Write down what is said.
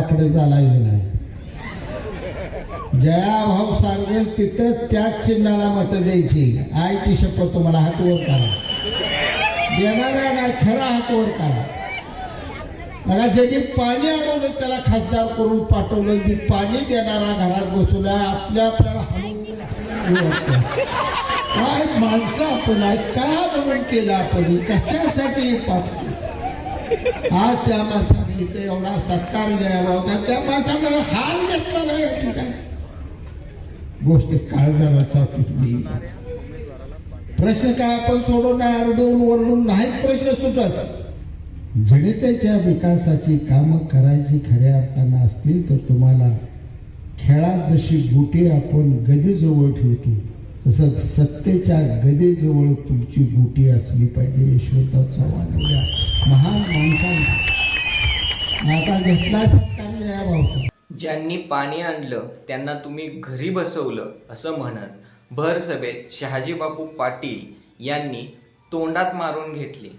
वाकडं चालायचं नाही. जया भाऊ सांगेल तिथं त्याच चिन्हाला मत द्यायची. आईची शपथ तुम्हाला हात वर करा. देणारा नाही खरा हात वर करा. मला ज्यांनी पाणी अडवलं त्याला खासदार करून पाठवलं. जी पाणी देणारा घरात बसवला आपल्याला काय माणसं आपण आहे का म्हणून केलं आपण कशासाठी पाठवलं. आज त्या माणसाने इथे एवढा सत्कार द्यावा होता. त्या माणसाला हाल घेतला नाही या ठिकाणी. गोष्ट काळजाला पिटली. प्रश्न काय आपण सोडवणार आरडून ओरडून नाहीत प्रश्न सुटत. जनतेच्या विकासाची कामं करायची खऱ्या अर्थानं असतील तर तुम्हाला खेळात जशी गुटी आपण गदीजवळ ठेवतो तसं सत्तेच्या गदीजवळ तुमची गुटी असली पाहिजे. यशवंतराव चव्हाण एवढ्या महान माणसांना आता घेतला सत्कार या भाऊ. ज्यांनी पाणी आणलं त्यांना तुम्ही घरी बसवलं असं म्हणत भर सभेत शहाजीबापू पाटील यांनी तोंडात मारून घेतले.